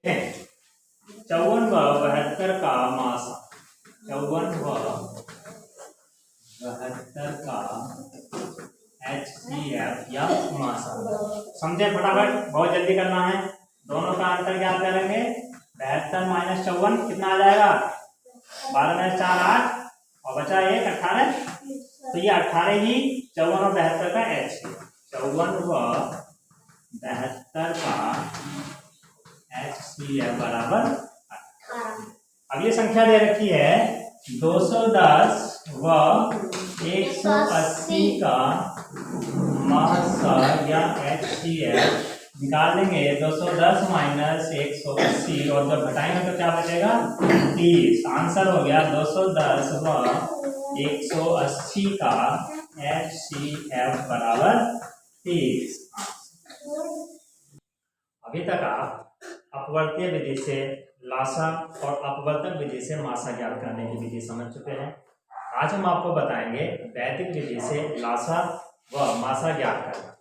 है। 54 व 72 का मासा, 54 व 72 का HCF या मासा। समझे फटाफट, बहुत जल्दी करना है। दोनों का अंतर क्या करेंगे, 72 माइनस 54 कितना आ जाएगा, 12 में 4 8 और बचा 1 18। तो ये 18 ही 54 और 72 का HCF, 54 व 72 का HCF बराबर 18। अब ये संख्या दे रखी है 210 व 180 का मासा या HCF। निकाल लेंगे 210 माइनस 180 और जब घटाएंगे तो क्या बचेगा 30। आंसर हो गया 210 व 180 का HCF बराबर 30। अभी तक आप अपवर्तीय विधि से लासा और अपवर्तक विधि से मासा ज्ञात करने की विधि समझ चुके हैं। आज हम आपको बताएंगे वैदिक विधि से लासा व मासा ज्ञात करना।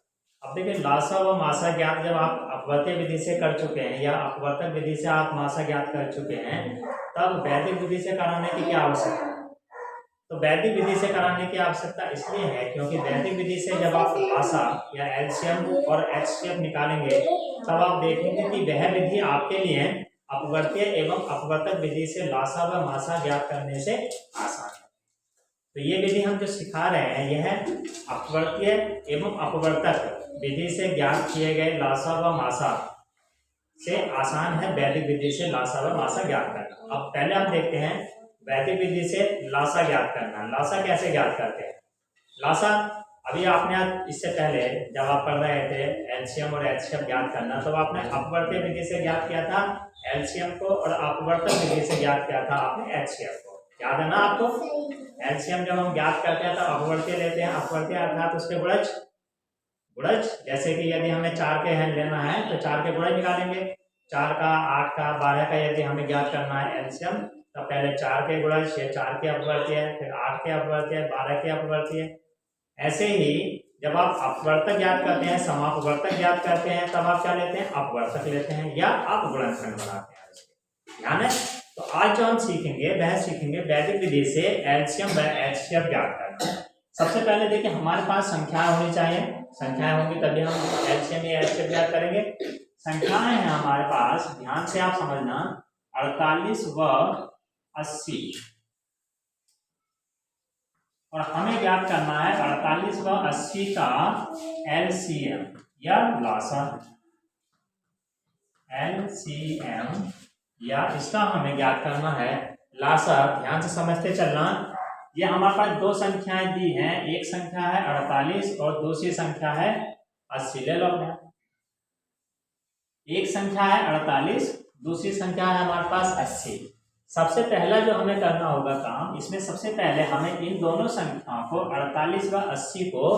अब देखिए, लासा व मासा ज्ञात जब आप अपवर्तीय विधि से कर चुके हैं या अपवर्तक विधि से आप मासा ज्ञात कर चुके हैं, तब वैदिक विधि से कराने की क्या आवश्यकता है। तो वैदिक विधि से कराने की आवश्यकता इसलिए है क्योंकि वैदिक विधि से जब आप लासा या एलसीएम और एचसीएफ निकालेंगे तब आप देखेंगे कि वह विधि आपके लिए अपवर्तीय एवं अपवर्तक विधि से लासा व मासा ज्ञात करने से आसान है। तो ये विधि हम जो सिखा रहे हैं यह अपवर्तीय एवं अपवर्तक विधि से ज्ञात किए गए लासा व मासा से आसान है वैदिक विधि से लासा व मासा ज्ञात करना। अब पहले हम देखते हैं वैदिक विधि से लासा ज्ञात करना। लासा कैसे ज्ञात करते हैं। लासा अभी आपने इससे पहले जब आप पढ़ रहे थे एलसीएम और एचसीएफ ज्ञात करना, तो आपने अपवर्तीय विधि से ज्ञात किया था एलसीएम को और अपवर्तक विधि से ज्ञात किया था आपने एचसीएफ को। याद है ना आपको। एलसीएम जब हम ज्ञात करते हैं तो अपवर्तीय लेते हैं, अपवर्तीय अर्थात उसके गुणज। जैसे कि यदि हमें 4 के हैं लेना है तो 4 के गुणज निकालेंगे। 4 का 8 का 12 का यदि हमें ज्ञात करना है एलसीएम, तो पहले 4 के गुणज, ये 4 के अपवर्तीय, फिर 8 के अपवर्तीय, 12 के अपवर्तीय। ऐसे ही जब आप अपवर्तक ज्ञात करते हैं, समापवर्तक ज्ञात करते हैं, तब आप क्या लेते हैं, अपवर्तक लेते हैं या आप गुणनखंड बनाते हैं उसके। ध्यान है। तो आज जो हम सीखेंगे वह सीखेंगे वैदिक विधि से एलसीएम व एचसीएफ ज्ञात करना। सबसे पहले देखिए, हमारे पास संख्याएं होनी चाहिए। संख्याएं होंगी तभी हम एलसीएम या एचसीएफ ज्ञात करेंगे। संख्याएं हैं हमारे पास, ध्यान से आप समझना, 48 व 80 और हमें ज्ञात करना है 48 व 80 का एलसीएम या लासा। एलसीएम या इसका हमें ज्ञात करना है लासा। ध्यान से समझते चलना। ये हमारे पास दो संख्याएं दी हैं, एक संख्या है 48 और दूसरी संख्या है 80। ले लो अपने, एक संख्या है 48, दूसरी संख्या है हमारे पास 80। सबसे पहला जो हमें करना होगा काम, इसमें सबसे पहले हमें इन दोनों संख्याओं को 48 व 80 को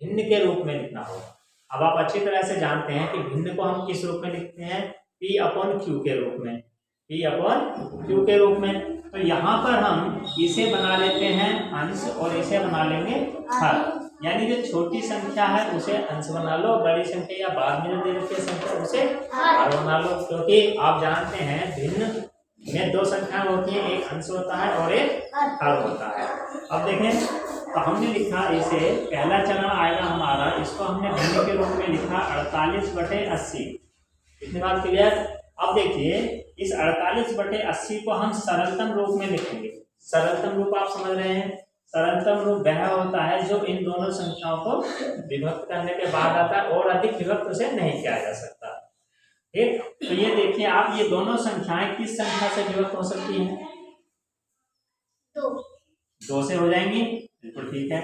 भिन्न के रूप में लिखना होगा। अब आप अच्छी तरह से जानते हैं कि भिन्न को हम किस रूप में लिखते हैं, P अपॉन Q के रूप में, P अपॉन Q के रूप में। तो यहाँ पर हम इसे बना लेते हैं अंश और इसे बना लेंगे हर। यानी जो छोटी संख्या है उसे अंश बना लो, बड़ी संख्या या बाद में दे रखी संख्या उसे हर बना लो। क्योंकि आप जानते हैं भिन्न में दो संख्याएं होती हैं, एक अंश होता है और एक हर होता है। अब देखें, तो हमने लिखा इसे, पहला चरण आएगा हमारा, इसको हमने भिन्न के रूप में लिखा 48/80। इतनी बात क्लियर। अब देखिए, इस 48/80 को हम सरलतम रूप में लिखेंगे। सरलतम रूप आप समझ रहे हैं। सरलतम रूप वह होता है जो इन दोनों संख्याओं को विभक्त करने के बाद आता है और अधिक विभक्त उसे नहीं किया जा सकता। ठीक, तो ये देखिए आप, ये दोनों संख्याएं किस संख्या से विभक्त हो सकती हैं, 2 से हो जाएंगी। बिल्कुल ठीक है,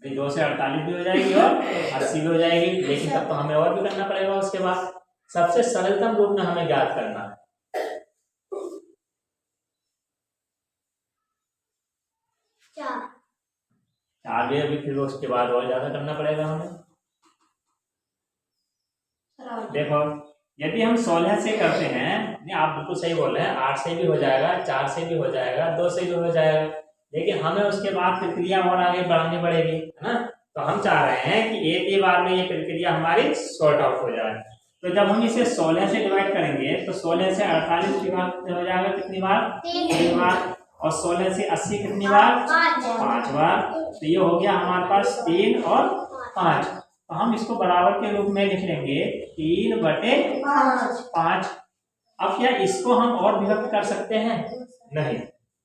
2 से 48 भी हो जाएगी और 80 भी हो जाएगी। लेकिन तब तो हमें और भी करना पड़ेगा। उसके बाद सबसे सरलतम रूप में हमें ज्ञात करना है। 4 भी अभी, फिर उसके बाद और ज्यादा करना पड़ेगा हमें। देखो, यदि हम 16 से करते हैं, नहीं आप बिल्कुल सही बोल रहे हैं, 8 से भी हो जाएगा, 4 से भी हो जाएगा, 2 से भी हो जाएगा, लेकिन हमें उसके बाद प्रक्रिया और आगे बढ़ानी पड़ेगी, है ना। तो हम चाह रहे हैं कि एक ही बार में ये प्रक्रिया हमारी सॉर्ट आउट हो जाए। तो जब हम इसे 16 से डिवाइड करेंगे तो 16 से 48 डिवाइड हो जाएगा कितनी बार? 3 बार। और 16 से 80 कितनी बार? 5 बार। तो ये हो गया हमारे पास 3 और 5। तो हम इसको बराबर के रूप में लिख लेंगे 3/5। अब क्या इसको हम और विभक्त कर सकते हैं? नहीं।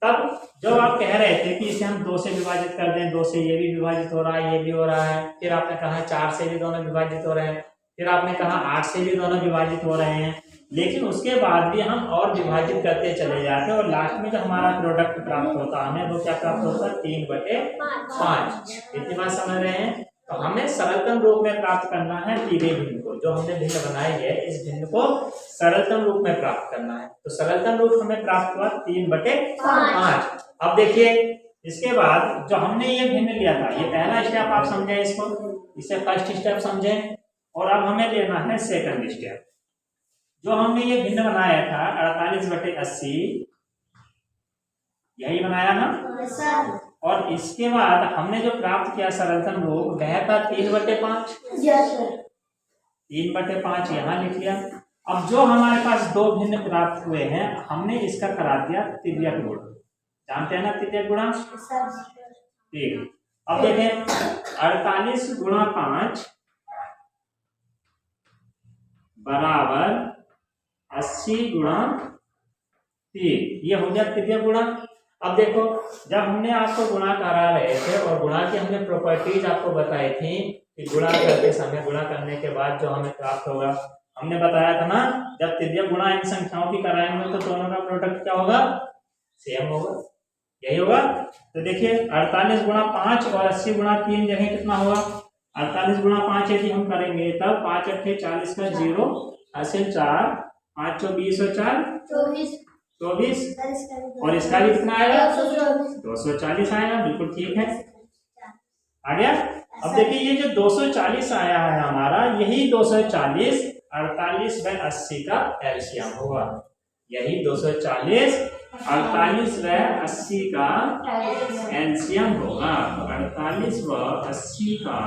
तब जब आप कह रहे थे कि इसे हम 2 से विभाजित कर दें, 2 से ये भी विभाजित हो रहा है, ये भी हो रहा है, फिर आपने कहा 4 से भी दोनों विभाजित हो रहे हैं, फिर आपने कहा 8 से भी दोनों विभाजित हो रहे हैं, लेकिन उसके बाद भी हम और विभाजित करते चले जाते हैं और लास्ट में जो हमारा प्रोडक्ट प्राप्त होता है हमें वो क्या प्राप्त होता है? 3/5। इतनी बात समझ रहे हैं? तो हमें सरलतम रूप में प्राप्त करना है सीधे भिन्न को, जो हमने भिन्न बनाई है इस भिन्न को सरलतम रूप में प्राप्त करना है। तो सरलतम रूप हमें प्राप्त हुआ 3/5। अब देखिए इसके बाद जो हमने ये भिन्न लिया था, ये पहला स्टेप आप समझे, इसको इसे फर्स्ट स्टेप समझे, और अब हमें लेना है सेकंड स्टेप। जो हमने ये भिन्न बनाया था 48/80, यही बनाया ना? और इसके बाद हमने जो प्राप्त किया सरलतम रूप वह था 3/5। 3/5 यहाँ लिख लिया। अब जो हमारे पास दो भिन्न प्राप्त हुए हैं हमने इसका करा दिया तिर्यक गुण। जानते हैं ना तिर्यक गुणा? ठीक। अब देखें 48 गुणा 5 बराबर 80 गुणा 3, ये हो गया तिर्यक गुणा। अब देखो जब हमने आपको गुणा करा रहे थे और गुणा की हमने प्रॉपर्टीज आपको बताई थी कि गुणा करते समय, गुणा करने के बाद जो हमें प्राप्त होगा, हमने बताया था ना जब तिर्यक गुणा इन संख्याओं की कराएंगे तो दोनों का प्रोडक्ट क्या होगा? सेम होगा, यही होगा। तो देखिए 48 गुणा 5 और 80 गुणा 3 जगह कितना होगा? 48 गुणा 5 यदि हम करेंगे तब 5 अट्ठे 40 का 0 हासिल 4, 5 चौ 20 और 4 24, और इसका भी कितना आएगा? 240 आएगा। बिल्कुल ठीक है, आ गया। अब देखिए ये जो 240 आया है हमारा, यही 240 48/80 का एलसीएम होगा। यही 240 48/80 का एलसीएम होगा। 48 व 80 का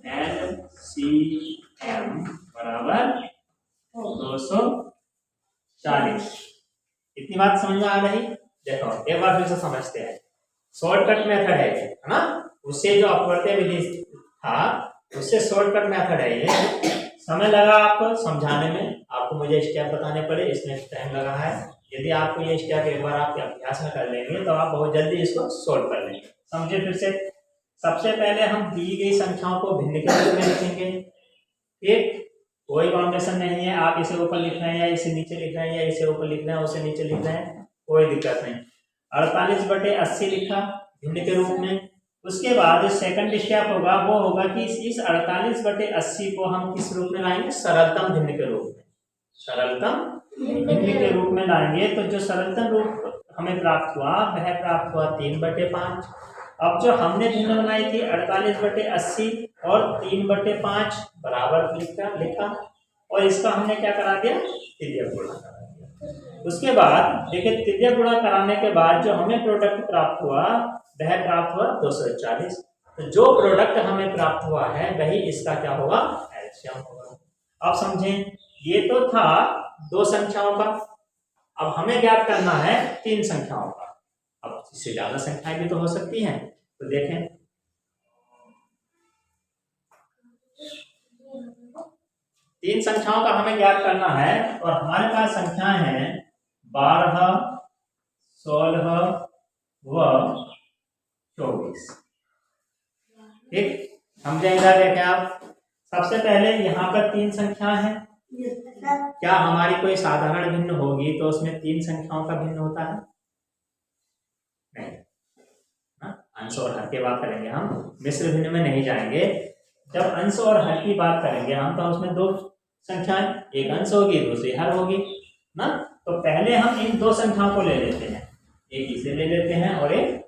एलसीएम बराबर 240। इतनी बात समझ में आ रही? देखो एक बार फिर से समझते हैं। शॉर्टकट मेथड है ना, उससे जो अपवर्त्य विधि था उससे शॉर्टकट मेथड है ये। समय लगा आपको समझाने में, आपको मुझे स्टेप बताने पड़े, इसमें टाइम लगा है। यदि आपको ये स्टेप एक बार आप अभ्यास में कर लेंगे तो आप बहुत जल्दी इसको सोल्व कर लेंगे। समझे फिर से। सबसे पहले हम दी गई संख्याओं को भिन्न के रूप में लिखेंगे। ठीक, कोई बाउंडेशन नहीं है, आप इसे ऊपर लिख रहे हैं या इसे नीचे लिख रहे हैं या इसे ऊपर लिख रहे हैं उसे नीचे लिख रहे हैं, कोई दिक्कत नहीं। 48/80 लिखा भिन्न के रूप में। उसके बाद जो सेकंड स्टेप होगा वो होगा कि इस 48/80 को हम किस रूप में लाएंगे? सरलतम भिन्न के रूप में। सरलतम भिन्न के रूप में लाएंगे तो जो सरलतम रूप हमें प्राप्त हुआ वह प्राप्त हुआ 3/5। अब जो हमने भिन्न बनाई थी 48/80 और 3/5 बराबर लिखा और इसका हमने क्या करा दिया? तिर्यक गुणा करा दिया। उसके बाद देखिए तिर्यक गुणा कराने के बाद जो हमें प्रोडक्ट प्राप्त हुआ वह प्राप्त हुआ 240। तो जो प्रोडक्ट हमें प्राप्त हुआ है वही इसका क्या होगा? एलसीएम होगा। अब समझें, ये तो था दो संख्याओं का, अब हमें ज्ञात करना है 3 संख्याओं का। अब इससे ज्यादा संख्याएं भी तो हो सकती हैं, तो देखें 3 संख्याओं का हमें ज्ञात करना है और हमारे पास संख्याएं हैं 12, 16 व 24। ठीक, समझे? इधर देखें आप, सबसे पहले यहाँ पर 3 संख्याएं हैं। क्या हमारी कोई साधारण भिन्न होगी तो उसमें 3 संख्याओं का भिन्न होता है? नहीं। अंश और हर की बात करेंगे हम, मिश्र भिन्न में नहीं जाएंगे। जब अंश और हर की बात करेंगे हम तो उसमें 2 संख्याएं, एक अंश होगी दूसरी हर होगी ना। तो पहले हम इन 2 संख्याओं को ले लेते हैं, एक इसे ले लेते हैं और एक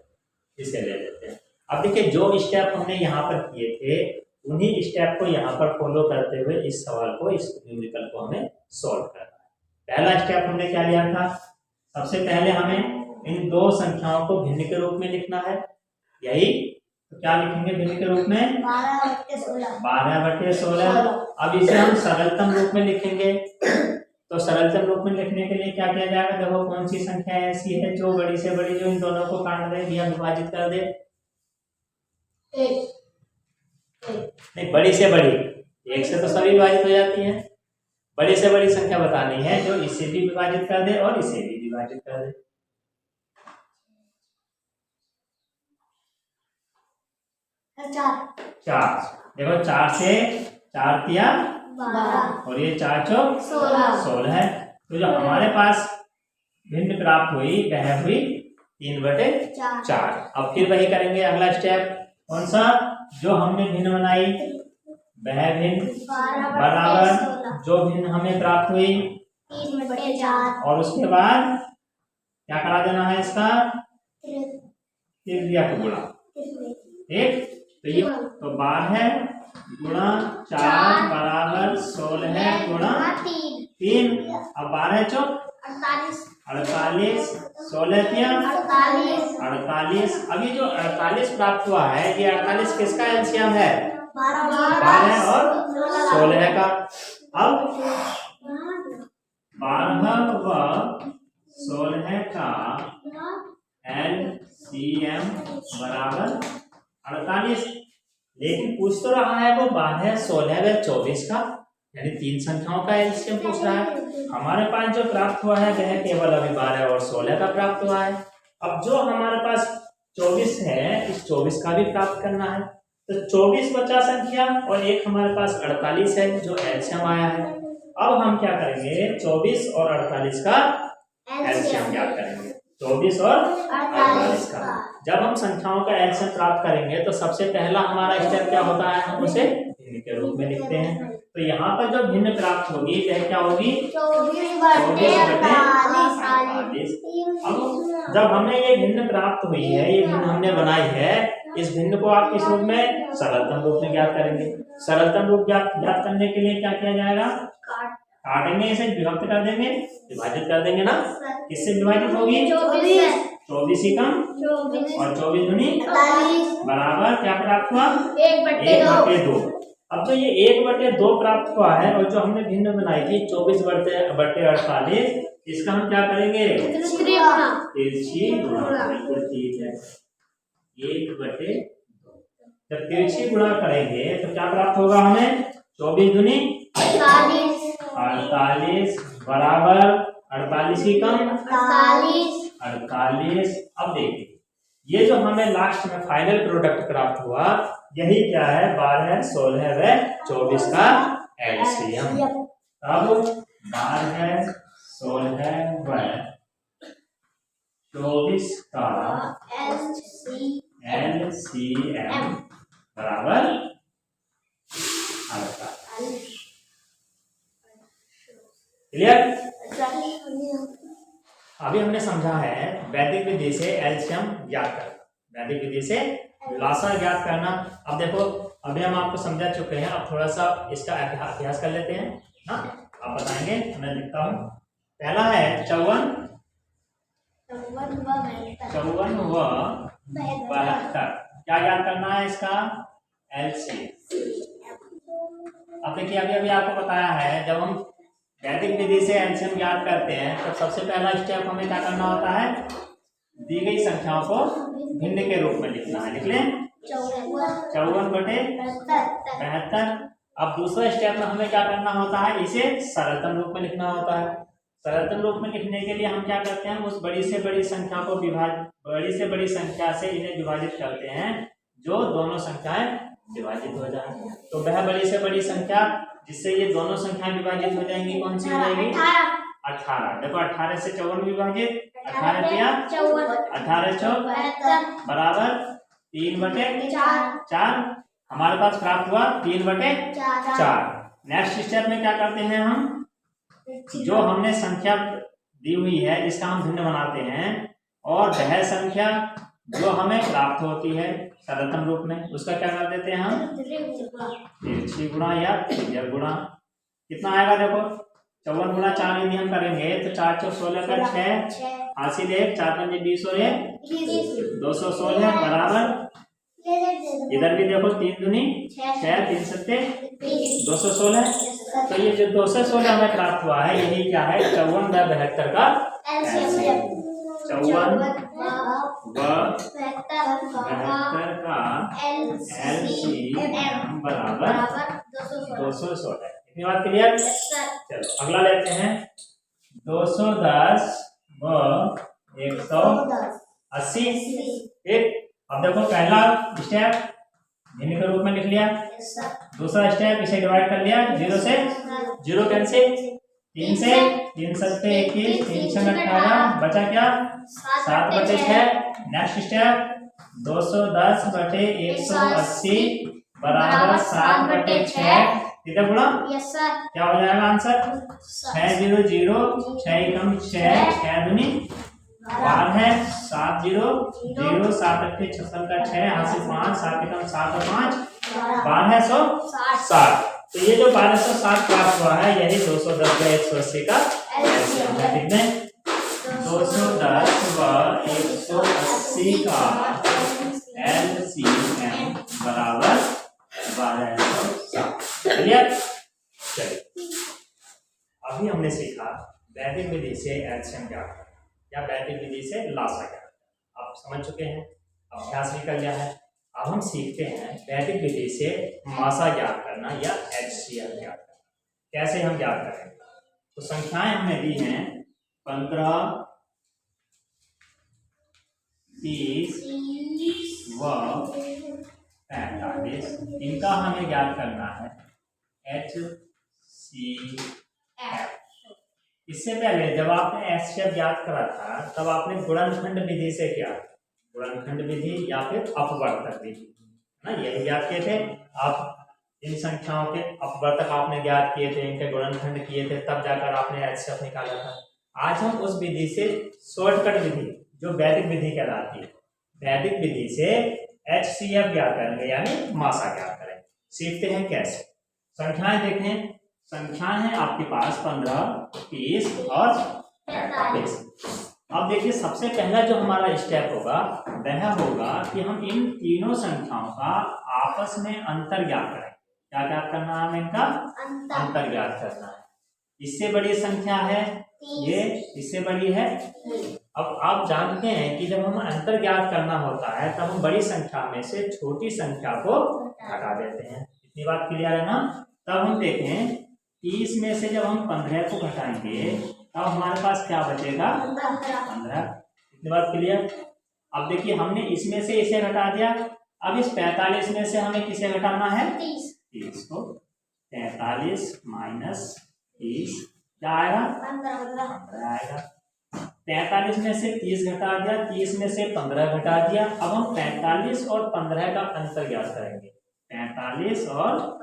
इसे ले लेते हैं। अब देखिए जो स्टेप हमने यहाँ पर किए थे उन्हीं स्टेप को यहाँ पर फॉलो करते हुए इस सवाल को, इस न्यूमेरिकल को हमें सॉल्व करना है। पहला स्टेप हमने क्या लिया था? सबसे पहले हमें इन 2 संख्याओं को भिन्न के रूप में लिखना है, यही तो क्या लिखेंगे भिन्न के रूप में? 12/16। 12/16। अब इसे हम सरलतम रूप में लिखेंगे। तो सरलतम रूप में लिखने के लिए क्या किया जाएगा? देखो कौन सी संख्या ऐसी है जो बड़ी से बड़ी, जो इन दोनों को काट दे या विभाजित कर दे? नहीं, बड़ी से बड़ी, एक से तो सभी विभाजित हो जाती है। बड़ी से बड़ी संख्या बतानी है जो इसे भी विभाजित कर दे और इसे भी विभाजित कर दे। 4। देखो 4 से 4 तिया 12 और ये 4 चौक 16 है। तो जो हमारे पास भिन्न प्राप्त हुई वह हुई 3/4। अब फिर वही करेंगे अगला स्टेप। कौन सा? जो हमने भिन्न बनाई वह भिन्न बराबर जो भिन्न हमें प्राप्त हुई 3/4 और उसके बाद क्या करा देना है इसका? त्रिज्या को गुणा। ठीक, तो ये तो 12 गुणा 4 बराबर 16 गुणा 3। अब 12 चौक 48, 16 तिया 48। अब ये जो 48 प्राप्त हुआ है, ये 48 किसका एलसीएम है? 12 और 16 का। अब 12 व 16 का एलसीएम बराबर 48। लेकिन पूछ तो रहा है वो 12, 16 व 24 का, यानी 3 संख्याओं का एलसीएम पूछ रहा है। हमारे पास जो प्राप्त हुआ है वह केवल अभी 12 और 16 का प्राप्त हुआ है। अब जो हमारे पास 24 है, इस 24 का भी प्राप्त करना है। तो 24 बचा संख्या और एक हमारे पास 48 है जो एलसीएम आया है। अब हम क्या करेंगे? 24 और 48 का एलसीएम ज्ञात करेंगे। 24 और 48 का जब हम संख्याओं का एलसीएम प्राप्त करेंगे तो सबसे पहला हमारा स्टेप क्या होता है? हम उसे भिन्न के रूप में लिखते हैं। तो यहाँ पर जो भिन्न प्राप्त होगी वह क्या होगी? 24/48। अब जब हमें ये भिन्न प्राप्त हुई है, ये भिन्न हमने बनाई है, इस भिन्न को आप किस रूप में? सरलतम रूप में ज्ञात करेंगे। सरलतम रूप ज्ञात करने के लिए क्या किया जाएगा? काटेंगे, इसे विभक्त कर देंगे, विभाजित कर देंगे ना। किससे विभाजित होगी? 24 ही कम और 24 दूनी बराबर क्या प्राप्त हुआ? 1/2। अब जो ये 1/2 प्राप्त हुआ है और जो हमने भिन्न बनाई थी 24/48, इसका हम क्या करेंगे? तिरछी गुणा। बिल्कुल ठीक है, 1/2। जब तिरछी गुणा करेंगे तो क्या प्राप्त होगा हमें? 24 दूनी 48 बराबर 48 ही कम 48। अब देखिए ये जो हमें लास्ट में फाइनल प्रोडक्ट प्राप्त हुआ, यही क्या है? 12, 16 व 24 का एलसीएम। अब 12, 16 व 24 का एलसीएम बराबर 48। क्लियर? अभी हमने समझा है वैदिक विधि से एलसीएम ज्ञात करना, वैदिक विधि से लासा ज्ञात करना। अब देखो अभी हम आपको समझा चुके हैं, अब थोड़ा सा इसका अभ्यास कर लेते हैं ना। आप बताएंगे, मैं लिखता हूँ। पहला है 54 व 72। क्या ज्ञात करना है इसका? एलसीएम। अब देखिए अभी अभी आपको बताया है जब हम वैदिक विधि से एलसीएम ज्ञात करते हैं तो सबसे पहला स्टेप हमें क्या करना होता है? दी गई संख्याओं को भिन्न के रूप में लिखना है। लिख लें 54/72। अब दूसरा स्टेप में हमें क्या करना होता है? इसे सरलतम रूप में लिखना होता है। सरलतम रूप में लिखने के लिए हम क्या करते हैं? उस बड़ी से बड़ी संख्या को बड़ी से बड़ी संख्या से इन्हें विभाजित करते हैं जो दोनों संख्याएं विभाजित हो जाए। तो वह बड़ी से बड़ी संख्या जिससे ये दोनों संख्याएं विभाजित हो जाएंगी कौन सी हो जाएगी? 18। देखो 18 से 54 विभाजित, 18 तिया 18 चौक बराबर 3/4। हमारे पास प्राप्त हुआ 3/4। नेक्स्ट स्टेप में क्या करते हैं हम? जो हमने संख्या दी हुई है इसका हम भिन्न बनाते हैं और वह संख्या जो हमें प्राप्त होती है सरलतम रूप में उसका क्या कर देते हैं हम? तिरछी गुणा या त्रिज्या गुणा। कितना आएगा? देखो 54 गुणा 4 यदि हम करेंगे तो 4 चौक 16 का 6, हासिल 1, 4 पंजे 20 और 1 216 बराबर इधर भी देखो 3 दूनी 6, 3 सत्ते 216। तो ये जो 216 हमें प्राप्त हुआ है यही क्या है 54/72 का LCM। 54 व 72 का LCM बराबर 216। इतनी बात क्लियर। चलो अगला लेते हैं 210 व 180। ठीक। अब देखो पहला स्टेप भिन्न के रूप में लिख लिया। दूसरा स्टेप इसे डिवाइड कर लिया 0 से 0 कैंसिल 3 से 3 सत्ते 21 3 छह 18 बचा क्या 7/6। नेक्स्ट स्टेप 210/180 बराबर 7/6। इधर गुणा क्या हो जाएगा आंसर 6 0 0 6 एकम 6 6 दूनी 12 है 7 0 0 7 8 56 का 6 यहाँ से 5 7 एकम 7 और 5 1260। तो ये जो 1260 प्राप्त हुआ है यही 210/180 का LCM है। कितने 210 व 180 का LCM बराबर 1260। क्लियर। चलिए अभी हमने सीखा वैदिक विधि से LCM क्या करना या वैदिक विधि से लासा क्या करना। आप समझ चुके हैं, अभ्यास भी कर लिया है। अब हम सीखते हैं वैदिक विधि से मासा ज्ञात करना या HCF ज्ञात करना। कैसे हम ज्ञात करेंगे। तो संख्याएं हमें दी हैं 15 30 व 45। इनका हमें ज्ञात करना है HCF। इससे पहले जब आपने HCF ज्ञात करा था तब आपने गुणनखंड विधि से क्या गुणनखंड विधि या फिर अपवर्तक विधि ना यही ज्ञात किए थे। आप इन संख्याओं के अपवर्तक आपने ज्ञात किए थे, इनके गुणनखंड किए थे, तब जाकर आपने HCF निकाला था। आज हम उस विधि से शॉर्टकट विधि जो वैदिक विधि कहलाती है वैदिक विधि से HCF ज्ञात करेंगे यानी मासा ज्ञात करेंगे। सीखते हैं कैसे। संख्याएं देखें। संख्याएं हैं आपके पास 15 30 और 45। अब देखिए सबसे पहला जो हमारा स्टेप होगा वह होगा कि हम इन तीनों संख्याओं का आपस में अंतर ज्ञात करें। क्या ज्ञात करना है हमें इनका अंतर ज्ञात करना है। इससे बड़ी संख्या है ये, इससे बड़ी है। अब आप जानते हैं कि जब हम अंतर ज्ञात करना होता है तब हम बड़ी संख्या में से छोटी संख्या को हटा देते हैं। इतनी बात क्लियर है ना। तब हम देखें 30 में से जब हम 15 को घटाएंगे तब हमारे पास क्या बचेगा 15। इतनी बात क्लियर। अब देखिए हमने इसमें से इसे घटा दिया। अब इस 45 में से हमें किसे घटाना है 30 को। 45 माइनस 30 क्या आएगा 15 आएगा। 45 में से 30 घटा दिया, 30 में से 15 घटा दिया। अब हम 45 और 15 का अंतर ज्ञात करेंगे। 45 और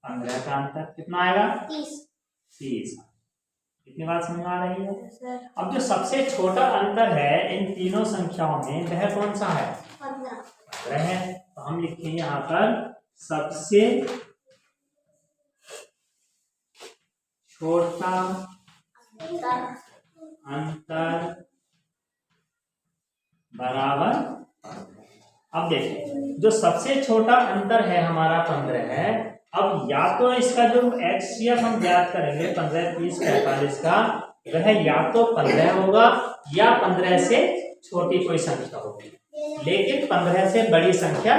15 का अंतर कितना आएगा 30। इतनी बात समझ आ रही है। अब जो सबसे छोटा अंतर है इन तीनों संख्याओं में वह कौन सा है 15 है। तो हम लिखेंगे यहाँ पर सबसे छोटा अंतर बराबर। अब देखिए जो सबसे छोटा अंतर है हमारा 15 है। अब या तो इसका जो HCF हम ज्ञात करेंगे 15 30 45 का वह या तो 15 होगा या 15 से छोटी कोई संख्या होगी, लेकिन 15 से बड़ी संख्या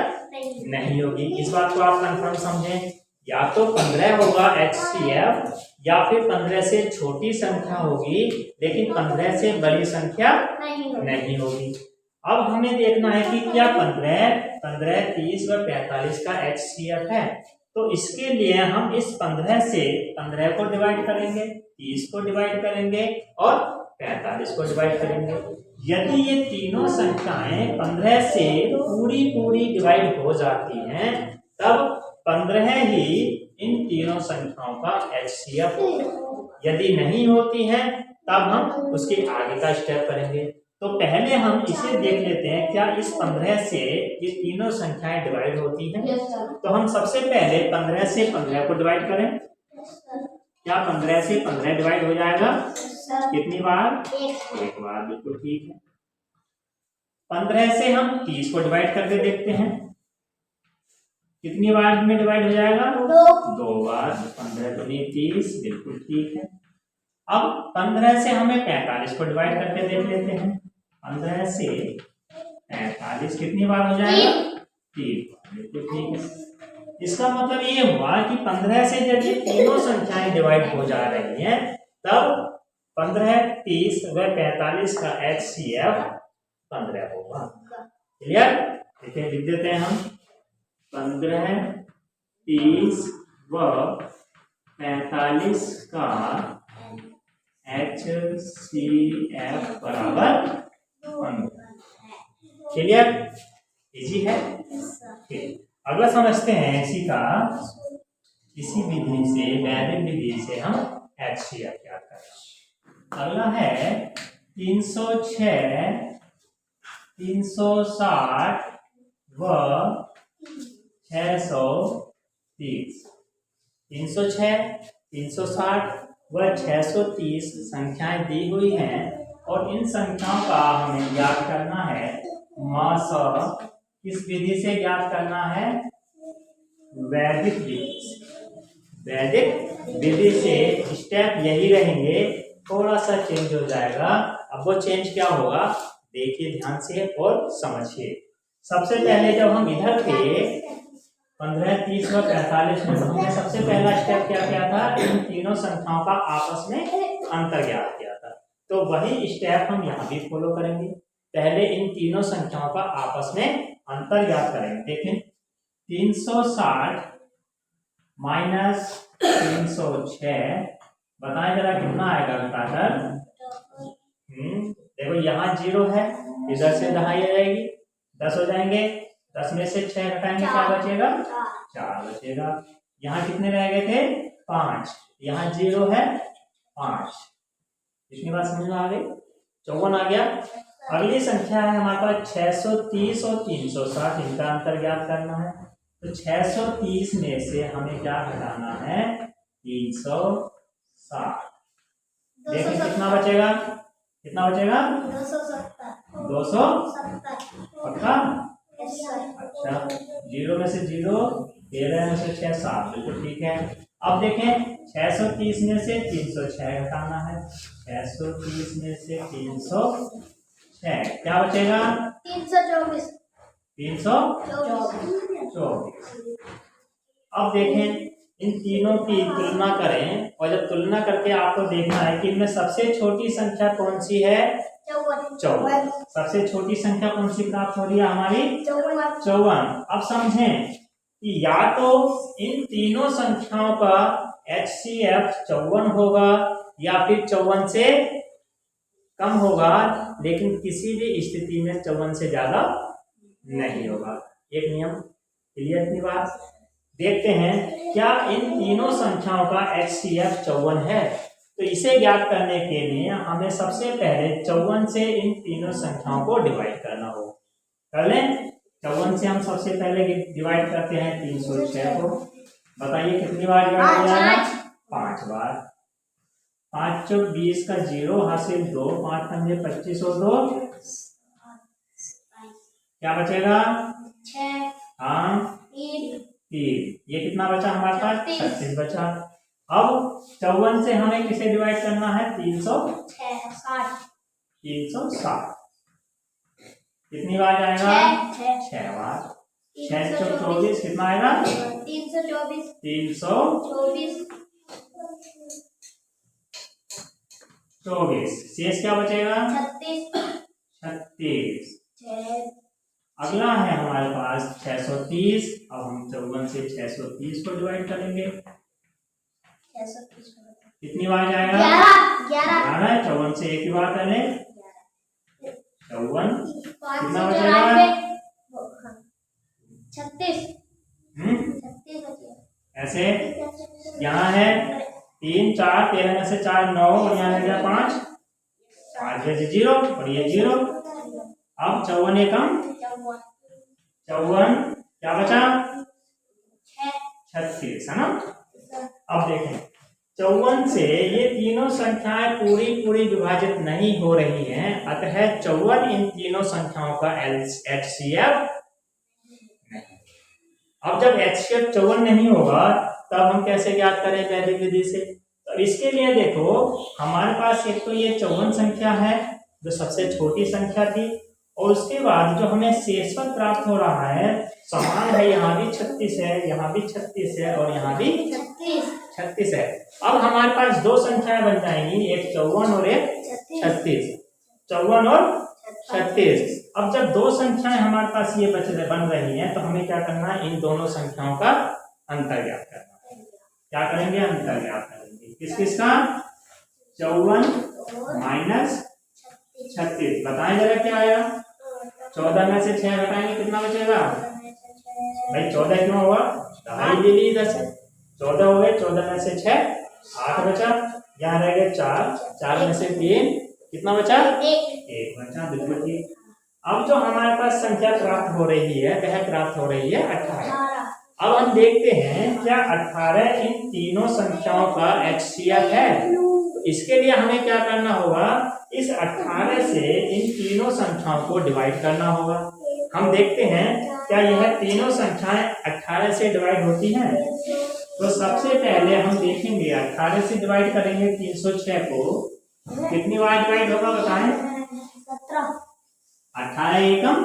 नहीं होगी। इस बात को आप कंफर्म समझें। या तो 15 होगा HCF या फिर 15 से छोटी संख्या होगी लेकिन 15 से बड़ी संख्या नहीं होगी। अब हमें देखना है कि क्या 15 30 व 45 का HCF है। तो इसके लिए हम इस 15 से 15 को डिवाइड करेंगे, 30 को डिवाइड करेंगे और 45 को डिवाइड करेंगे। यदि ये तीनों संख्याएं 15 से पूरी डिवाइड हो जाती हैं तब 15 ही इन तीनों संख्याओं का HCF होगा। यदि नहीं होती हैं तब हम उसके आगे का स्टेप करेंगे। तो पहले हम इसे देख लेते हैं क्या इस 15 से ये तीनों संख्याएं डिवाइड होती हैं। तो हम सबसे पहले 15 से 15 को डिवाइड करें। क्या 15 से 15 डिवाइड हो जाएगा कितनी बार एक बार। बिल्कुल ठीक है। 15 से हम 30 को डिवाइड करके देखते हैं, कितनी बार में डिवाइड हो जाएगा? 2 बार। 15 दूनी 30, बिल्कुल ठीक है। अब 15 से हमें 45 को डिवाइड करके देख लेते हैं। 15 से 45 कितनी बार हो जाएगा? 3 बार, बिल्कुल ठीक है। इसका मतलब ये हुआ कि 15 से जब ये तीनों संख्याएं डिवाइड हो जा रही हैं, तब 15, 30 व 45 का HCF 15 होगा। क्लियर? देखिए, लिख देते हैं हम 15, 30 व 45 का HCF बराबर 15। क्लियर? इजी है। ठीक, अगला समझते हैं इसी विधि से, वैदिक विधि से हम HCF ज्ञात करें। अगला है 306, 360 व 630। 306, 360 व 630 संख्याएं दी हुई हैं और इन संख्याओं का हमें ज्ञात करना है मासा। किस विधि से ज्ञात करना है? वैदिक विधि से। वैदिक विधि से स्टेप यही रहेंगे, थोड़ा सा चेंज हो जाएगा। अब वो चेंज क्या होगा, देखिए ध्यान से और समझिए। सबसे पहले जब हम इधर थे 15, 30 व 45 में, हमने सबसे पहला स्टेप क्या किया था? इन तीनों संख्याओं का आपस में अंतर ज्ञात किया था। तो वही स्टेप हम यहाँ भी फॉलो करेंगे। पहले इन तीनों संख्याओं का आपस में अंतर ज्ञात करेंगे। देखें, 360 माइनस 306, बताएं जरा कितना आएगा घटाकर? देखो यहाँ 0 है, इधर से दहाई आ जाएगी, 10 हो जाएंगे। 10 में से 6 घटाएंगे, क्या बचेगा? 4 बचेगा। यहाँ कितने रह गए थे? 5। यहाँ 0 है, 5। इतनी बात समझ में आ गई? 54 आ गया। अगली संख्या है हमारे पास 630 और 360, इनका अंतर ज्ञात करना है। तो 630 में से हमें क्या घटाना है? 360। देखिए कितना बचेगा? कितना बचेगा? 270। पक्का? अच्छा, 0 में से 0, 13 में से 6, 7, बिल्कुल ठीक है। अब देखें, 630 में से 306 घटाना है। 630 में से 306, क्या बचेगा? 324। 324। अब देखें, इन तीनों की तुलना करें, और जब तुलना करके आपको देखना है कि इनमें सबसे छोटी संख्या कौन सी है? 54। सबसे छोटी संख्या कौन सी प्राप्त हो रही है हमारी? 54। अब समझें कि या तो इन तीनों संख्याओं का HCF 54 होगा या फिर 54 से कम होगा, लेकिन किसी भी स्थिति में 54 से ज्यादा नहीं होगा। एक नियम क्लियर की बात। देखते हैं क्या इन तीनों संख्याओं का HCF 54 है। तो इसे ज्ञात करने के लिए हमें सबसे पहले 54 से इन तीनों संख्याओं को डिवाइड करना होगा। कर लें? 54 से हम सबसे पहले डिवाइड करते हैं 306 को। बताइए कितनी बार डिवाइड हो जाएगा? 5 बार। 5 चौक 20 का 0 हासिल 2, 5 पंजे 25 और 2, क्या बचेगा? 6। हाँ, 3। ये कितना बचा हमारे पास? 36 बचा। अब 54 से हमें किसे डिवाइड करना है? 360। कितनी बार जाएगा? 6 बार। 6 चौक 24, कितना आएगा? 324। 324। शेष क्या बचेगा? 36। अगला है हमारे पास 630। अब हम 54 से 630 को डिवाइड करेंगे। कितनी बार जाएगा? 11। 54 से एक ही बार करें। 54 कितना बचेगा? 36। ऐसे यहाँ है 3, 4, 13 में से 4, 9 और यहाँ लग गया 5, 5 में से 0 और ये 0। अब 54 ये कम, 54 क्या बचा? 36 है ना। अब देखें 54 से ये तीनों संख्याएं पूरी पूरी विभाजित नहीं हो रही हैं, अतः 54 इन तीनों संख्याओं का HCF नहीं। अब जब HCF 54 नहीं होगा तब हम कैसे ज्ञात करें वैदिक विधि से? तो इसके लिए देखो, हमारे पास एक तो ये 54 संख्या है जो सबसे छोटी संख्या थी, और उसके बाद जो हमें शेषफल प्राप्त हो रहा है समान है, यहाँ भी 36 है, यहाँ भी 36 है और यहाँ भी 36 है। अब हमारे पास दो संख्याएं बन जाएंगी, एक 54 और एक 36। 54 और 36। अब जब दो संख्याएं हमारे पास ये बन रही हैं तो हमें क्या करना है, इन दोनों संख्याओं का अंतर ज्ञात करना है। क्या करेंगे? अंतर ज्ञात करेंगे। किस किस का? 54 माइनस 36। बताएं जरा क्या आएगा? 14 में से 6 घटाएंगे कितना बचेगा? भाई 14 क्यों होगा? ढाई ले ली इधर से, 14 हो गए, 14 में से 6 8 बचा, यहाँ रह गए 4, 4 में से 3 कितना बचा? 1 बचा। बिल्कुल ठीक। अब जो हमारे पास संख्या प्राप्त हो रही है वह प्राप्त हो रही है 18। अब हम देखते हैं क्या 18 इन तीनों संख्याओं का HCF है? तो इसके लिए हमें क्या करना होगा, इस 18 से इन तीनों संख्याओं को डिवाइड करना होगा। हम देखते हैं क्या यह तीनों संख्याएं 18 से डिवाइड होती हैं? तो सबसे पहले हम देखेंगे 18 से डिवाइड करेंगे 306 को, कितनी बार डिवाइड होगा बताएं? 18 एकम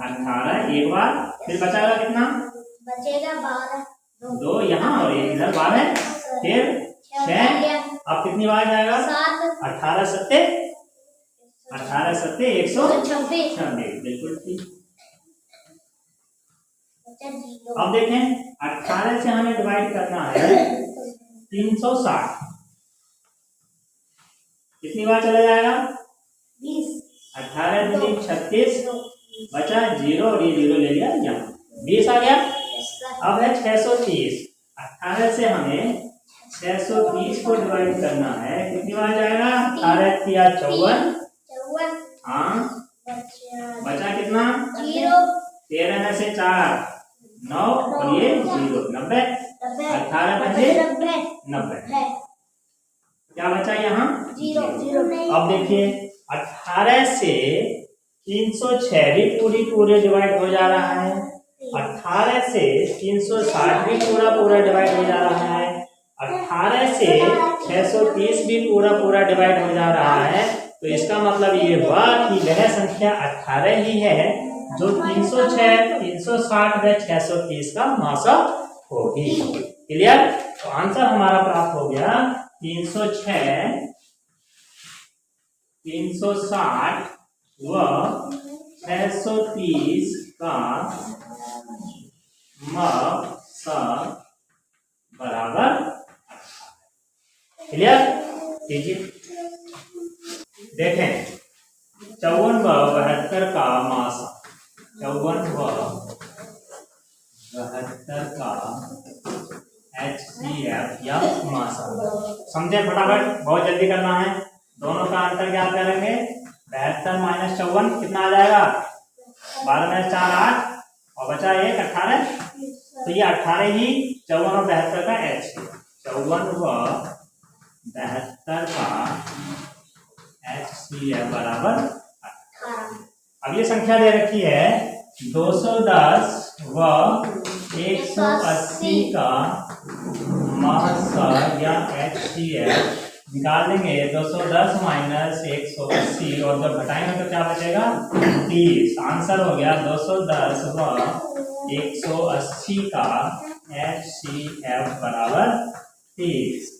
18 एक बार, फिर बचाएगा कितना? बचेगा 12, 2 यहाँ और एक इधर 12, फिर 6। अब कितनी बार जाएगा? 7। 18 सत्ते 126। बिल्कुल ठीक। अब देखें 18 से हमें डिवाइड करना है 360, कितनी बार चला जाएगा? 20। 18 दूनी 36, बचा 0 और ये 0 ले लिया, यहाँ 20 आ गया। अब है 630, 18 से हमें 630 को डिवाइड करना है, कितनी बार जाएगा? 18 किया 54, हाँ बचा कितना? 0। 13 में से 4 9 और ये 0 90, 18 बचे 90। क्या बचा यहाँ? 0। अब देखिए 18 से 306 भी पूरे डिवाइड हो जा रहा है, 18 से 360 भी पूरा डिवाइड हो जा रहा है, 18 से 630 भी पूरा डिवाइड हो जा रहा है। तो इसका मतलब ये हुआ कि वह संख्या 18 ही है जो 306, 360 व 630 का मासक होगी। क्लियर? तो आंसर हमारा प्राप्त हो गया 306, 360 व 630 का मासक बराबर। क्लियर? कीजिए, देखें 54 व 72 का मासक, 54 व 72 का HCF या मासक समझे फटाफट, बहुत जल्दी करना है। दोनों का अंतर क्या करेंगे? 72 माइनस 54 कितना आ जाएगा? 12 में 4 8 और बचा 1 18। तो ये 18 ही 54 और 72 का HCF, 54 व 72 का HCF बराबर 18। अब ये संख्या दे रखी है 210 व 180 का मासक या HCF। निकाल देंगे 210 माइनस 180 और जब घटाएंगे तो क्या बचेगा? 30। आंसर हो गया 210 व 180 का HCF बराबर 30।